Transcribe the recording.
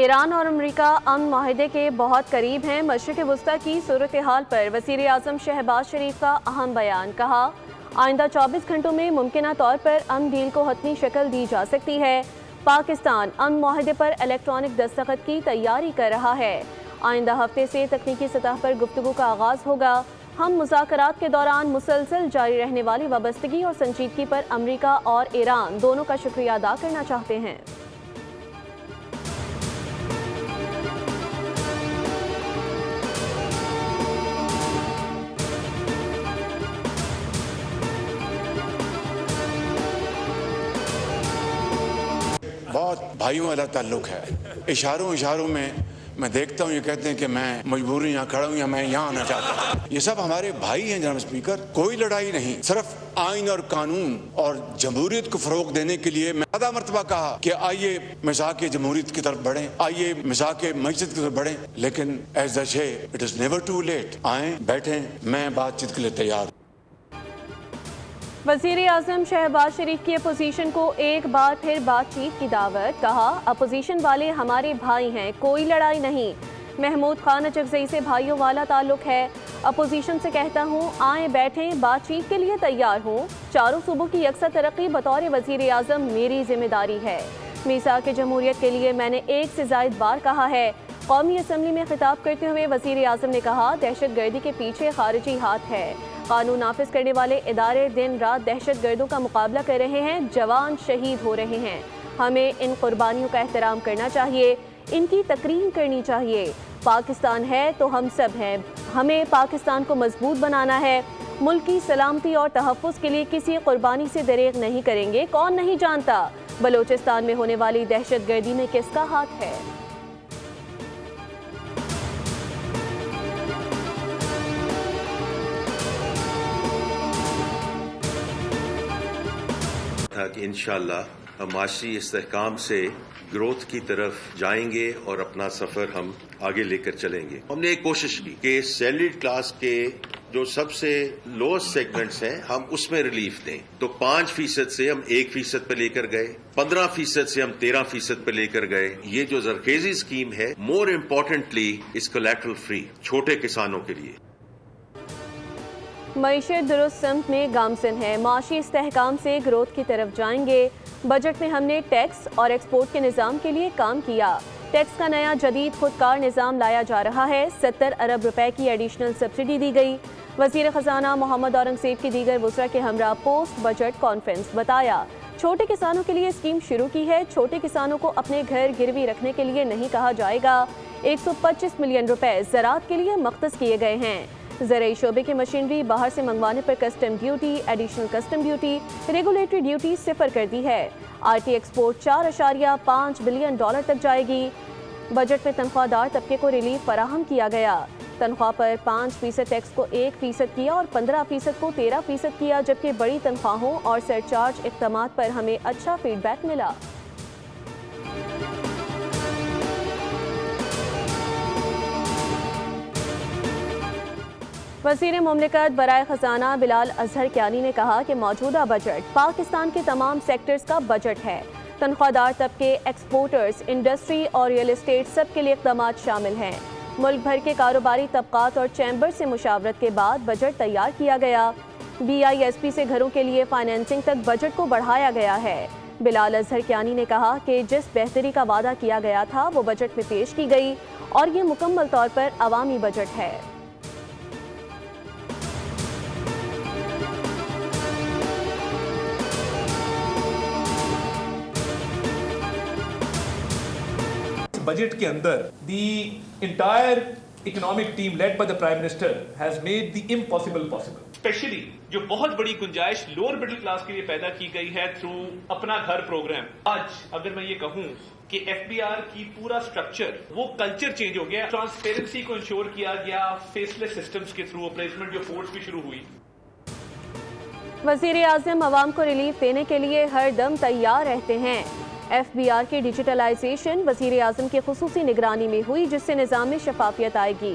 ایران اور امریکہ امن معاہدے کے بہت قریب ہیں۔ مشرق وسطی کی صورتحال پر وزیر اعظم شہباز شریف کا اہم بیان، کہا آئندہ 24 گھنٹوں میں ممکنہ طور پر امن ڈیل کو حتمی شکل دی جا سکتی ہے۔ پاکستان امن معاہدے پر الیکٹرانک دستخط کی تیاری کر رہا ہے۔ آئندہ ہفتے سے تکنیکی سطح پر گفتگو کا آغاز ہوگا۔ ہم مذاکرات کے دوران مسلسل جاری رہنے والی وابستگی اور سنجیدگی پر امریکہ اور ایران دونوں کا شکریہ ادا کرنا چاہتے ہیں۔ بہت بھائیوں والا تعلق ہے۔ اشاروں میں دیکھتا ہوں، یہ کہتے ہیں کہ میں مجبوری یہاں کھڑا ہوں یا میں یہاں آنا چاہتا ہوں۔ یہ سب ہمارے بھائی ہیں جناب اسپیکر، کوئی لڑائی نہیں، صرف آئین اور قانون اور جمہوریت کو فروغ دینے کے لیے میں زیادہ مرتبہ کہا کہ آئیے مساق جمہوریت کی طرف بڑھیں، آئیے مساق معیشت کی طرف بڑھیں، لیکن as they say it is never too late. آئیں، بیٹھیں، میں بات چیت کے لیے تیار ہوں۔ وزیر اعظم شہباز شریف کی اپوزیشن کو ایک بار پھر بات چیت کی دعوت، کہا اپوزیشن والے ہمارے بھائی ہیں، کوئی لڑائی نہیں۔ محمود خان اچکزئی سے بھائیوں والا تعلق ہے۔ اپوزیشن سے کہتا ہوں آئیں بیٹھیں، بات چیت کے لیے تیار ہوں۔ چاروں صوبوں کی یکساں ترقی بطور وزیر اعظم میری ذمہ داری ہے۔ میثاق جمہوریت کے لیے میں نے ایک سے زائد بار کہا ہے۔ قومی اسمبلی میں خطاب کرتے ہوئے وزیر اعظم نے کہا دہشت گردی کے پیچھے خارجی ہاتھ ہے۔ قانون نافذ کرنے والے ادارے دن رات دہشت گردوں کا مقابلہ کر رہے ہیں، جوان شہید ہو رہے ہیں۔ ہمیں ان قربانیوں کا احترام کرنا چاہیے، ان کی تکریم کرنی چاہیے۔ پاکستان ہے تو ہم سب ہیں، ہمیں پاکستان کو مضبوط بنانا ہے۔ ملک کی سلامتی اور تحفظ کے لیے کسی قربانی سے دریغ نہیں کریں گے۔ کون نہیں جانتا بلوچستان میں ہونے والی دہشت گردی میں کس کا ہاتھ ہے؟ کہ انشاءاللہ معاشی استحکام سے گروتھ کی طرف جائیں گے اور اپنا سفر ہم آگے لے کر چلیں گے۔ ہم نے ایک کوشش کی کہ سیلریڈ کلاس کے جو سب سے لوئسٹ سیگمنٹس ہیں ہم اس میں ریلیف دیں، تو 5% سے ہم 1% پہ لے کر گئے، 15% سے ہم 13% پہ لے کر گئے۔ یہ جو زرخیزی اسکیم ہے مور امپورٹنٹلی اس کولیٹرل فری چھوٹے کسانوں کے لیے۔ معیشت درست سمت میں گامزن ہے، معاشی استحکام سے گروتھ کی طرف جائیں گے۔ بجٹ میں ہم نے ٹیکس اور ایکسپورٹ کے نظام کے لیے کام کیا۔ ٹیکس کا نیا جدید خودکار نظام لایا جا رہا ہے۔ 70 ارب روپے کی ایڈیشنل سبسڈی دی گئی۔ وزیر خزانہ محمد اورنگزیب کی دیگر وزراء کے ہمراہ پوسٹ بجٹ کانفرنس، بتایا چھوٹے کسانوں کے لیے اسکیم شروع کی ہے۔ چھوٹے کسانوں کو اپنے گھر گروی رکھنے کے لیے نہیں کہا جائے گا۔ 125 ملین روپے زراعت کے لیے مختص کیے گئے ہیں۔ زرعی شعبے کی مشینری باہر سے منگوانے پر custom duty, additional custom duty, regulatory duty صفر کر دی ہے۔ آر ٹی ایکسپورٹ 4.5 بلین ڈالر تک جائے گی۔ بجٹ میں تنخواہ دار طبقے کو ریلیف فراہم کیا گیا۔ تنخواہ پر 5% ٹیکس کو 1% کیا اور 15% کو 13% کیا، جبکہ بڑی تنخواہوں اور سرچارج اقدامات پر ہمیں اچھا فیڈ بیک ملا۔ وزیر مملکت برائے خزانہ بلال اظہر کیانی نے کہا کہ موجودہ بجٹ پاکستان کے تمام سیکٹرز کا بجٹ ہے۔ تنخواہ دار طبقے، ایکسپورٹرز، انڈسٹری اور ریئل اسٹیٹ سب کے لیے اقدامات شامل ہیں۔ ملک بھر کے کاروباری طبقات اور چیمبر سے مشاورت کے بعد بجٹ تیار کیا گیا۔ BISP سے گھروں کے لیے فائنینسنگ تک بجٹ کو بڑھایا گیا ہے۔ بلال اظہر کیانی نے کہا کہ جس بہتری کا وعدہ کیا گیا تھا وہ بجٹ میں پیش کی گئی اور یہ مکمل طور پر عوامی بجٹ ہے۔ بجٹ کے اندر the entire economic team led by the prime minister has made the impossible possible. Especially جو بہت بڑی گنجائش لوور مڈل کلاس کے لیے پیدا کی گئی ہے تھرو اپنا گھر پروگرام۔ آج اگر میں یہ کہوں کہ FBR کی پورا سٹرکچر، وہ کلچر چینج ہو گیا، ٹرانسپیرنسی کو انشور کیا گیا، فیس لیس سسٹمز کے تھرو اپریسمنٹ جو فورس بھی شروع ہوئی۔ وزیر اعظم عوام کو ریلیف دینے کے لیے ہر دم تیار رہتے ہیں۔ FBR کی ڈیجیٹلائزیشن وزیر اعظم کی خصوصی نگرانی میں ہوئی، جس سے نظام میں شفافیت آئے گی۔